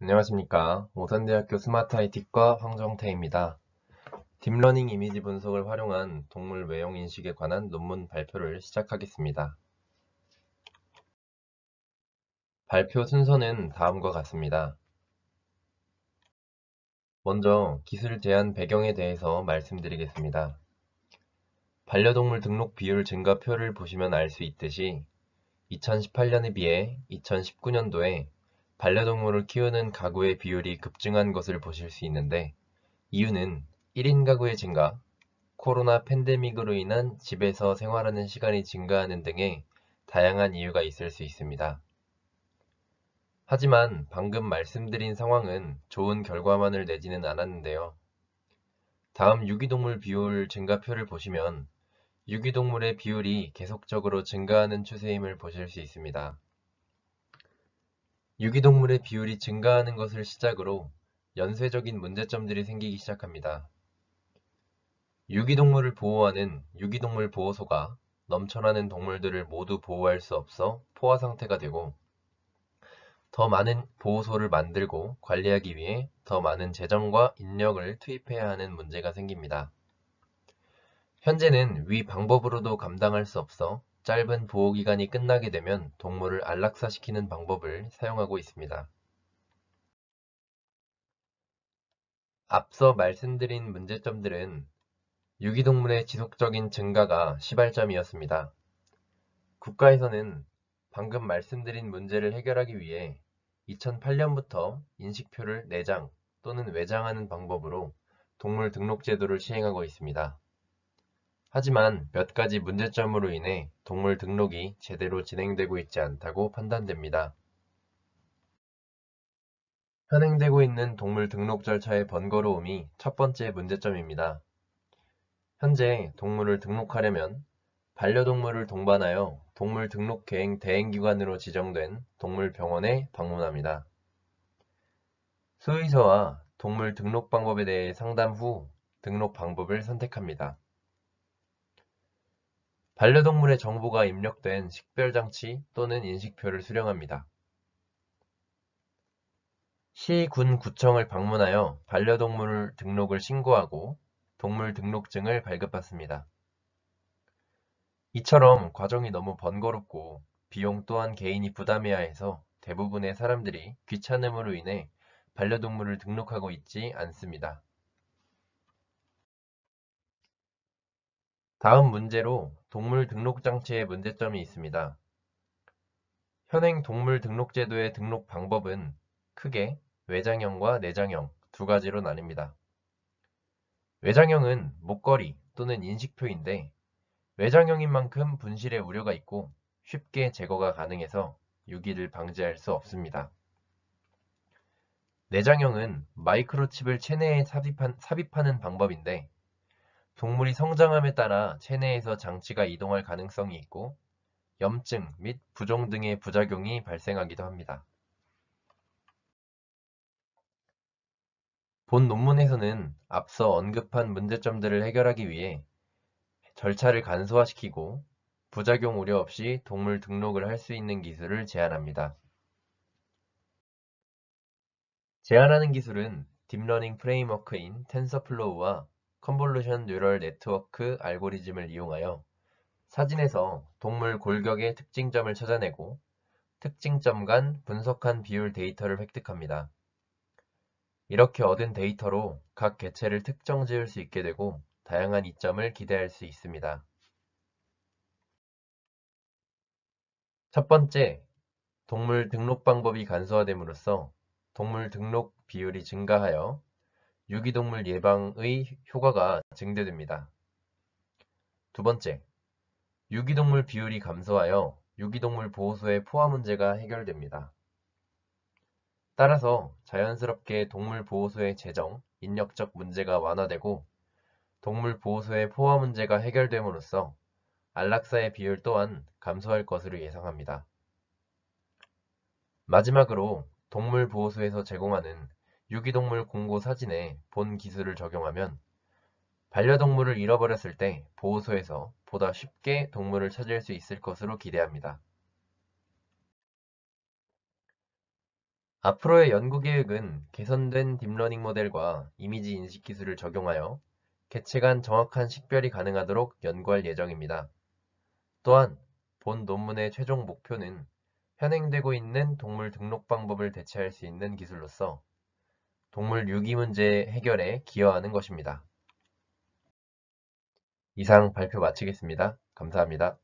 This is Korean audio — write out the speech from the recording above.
안녕하십니까. 오산대학교 스마트 IT과 황정태입니다. 딥러닝 이미지 분석을 활용한 동물 외형 인식에 관한 논문 발표를 시작하겠습니다. 발표 순서는 다음과 같습니다. 먼저 기술 제한 배경에 대해서 말씀드리겠습니다. 반려동물 등록 비율 증가표를 보시면 알 수 있듯이 2018년에 비해 2019년도에 반려동물을 키우는 가구의 비율이 급증한 것을 보실 수 있는데, 이유는 1인 가구의 증가, 코로나 팬데믹으로 인한 집에서 생활하는 시간이 증가하는 등의 다양한 이유가 있을 수 있습니다. 하지만 방금 말씀드린 상황은 좋은 결과만을 내지는 않았는데요. 다음 유기동물 비율 증가표를 보시면 유기동물의 비율이 계속적으로 증가하는 추세임을 보실 수 있습니다. 유기동물의 비율이 증가하는 것을 시작으로 연쇄적인 문제점들이 생기기 시작합니다. 유기동물을 보호하는 유기동물 보호소가 넘쳐나는 동물들을 모두 보호할 수 없어 포화 상태가 되고, 더 많은 보호소를 만들고 관리하기 위해 더 많은 재정과 인력을 투입해야 하는 문제가 생깁니다. 현재는 위 방법으로도 감당할 수 없어 짧은 보호기간이 끝나게 되면 동물을 안락사시키는 방법을 사용하고 있습니다. 앞서 말씀드린 문제점들은 유기동물의 지속적인 증가가 시발점이었습니다. 국가에서는 방금 말씀드린 문제를 해결하기 위해 2008년부터 인식표를 내장 또는 외장하는 방법으로 동물 등록 제도를 시행하고 있습니다. 하지만 몇 가지 문제점으로 인해 동물 등록이 제대로 진행되고 있지 않다고 판단됩니다. 현행되고 있는 동물 등록 절차의 번거로움이 첫 번째 문제점입니다. 현재 동물을 등록하려면 반려동물을 동반하여 동물등록계획 대행기관으로 지정된 동물병원에 방문합니다. 수의사와 동물 등록 방법에 대해 상담 후 등록 방법을 선택합니다. 반려동물의 정보가 입력된 식별장치 또는 인식표를 수령합니다. 시, 군, 구청을 방문하여 반려동물 등록을 신고하고 동물등록증을 발급받습니다. 이처럼 과정이 너무 번거롭고 비용 또한 개인이 부담해야 해서 대부분의 사람들이 귀찮음으로 인해 반려동물을 등록하고 있지 않습니다. 다음 문제로 동물 등록 장치의 문제점이 있습니다. 현행 동물 등록 제도의 등록 방법은 크게 외장형과 내장형 두 가지로 나뉩니다. 외장형은 목걸이 또는 인식표인데, 외장형인 만큼 분실의 우려가 있고 쉽게 제거가 가능해서 유기를 방지할 수 없습니다. 내장형은 마이크로칩을 체내에 삽입하는 방법인데, 동물이 성장함에 따라 체내에서 장치가 이동할 가능성이 있고 염증 및 부종 등의 부작용이 발생하기도 합니다. 본 논문에서는 앞서 언급한 문제점들을 해결하기 위해 절차를 간소화시키고 부작용 우려 없이 동물 등록을 할 수 있는 기술을 제안합니다. 제안하는 기술은 딥러닝 프레임워크인 텐서플로우와 컨볼루션 뉴럴 네트워크 알고리즘을 이용하여 사진에서 동물 골격의 특징점을 찾아내고 특징점 간 분석한 비율 데이터를 획득합니다. 이렇게 얻은 데이터로 각 개체를 특정 지을 수 있게 되고 다양한 이점을 기대할 수 있습니다. 첫 번째, 동물 등록 방법이 간소화됨으로써 동물 등록 비율이 증가하여 유기동물 예방의 효과가 증대됩니다. 두 번째, 유기동물 비율이 감소하여 유기동물 보호소의 포화 문제가 해결됩니다. 따라서 자연스럽게 동물 보호소의 재정, 인력적 문제가 완화되고 동물 보호소의 포화 문제가 해결됨으로써 안락사의 비율 또한 감소할 것으로 예상합니다. 마지막으로 동물 보호소에서 제공하는 유기동물 공고 사진에 본 기술을 적용하면 반려동물을 잃어버렸을 때 보호소에서 보다 쉽게 동물을 찾을 수 있을 것으로 기대합니다. 앞으로의 연구 계획은 개선된 딥러닝 모델과 이미지 인식 기술을 적용하여 개체 간 정확한 식별이 가능하도록 연구할 예정입니다. 또한 본 논문의 최종 목표는 현행되고 있는 동물 등록 방법을 대체할 수 있는 기술로서 동물 유기 문제 해결에 기여하는 것입니다. 이상 발표 마치겠습니다. 감사합니다.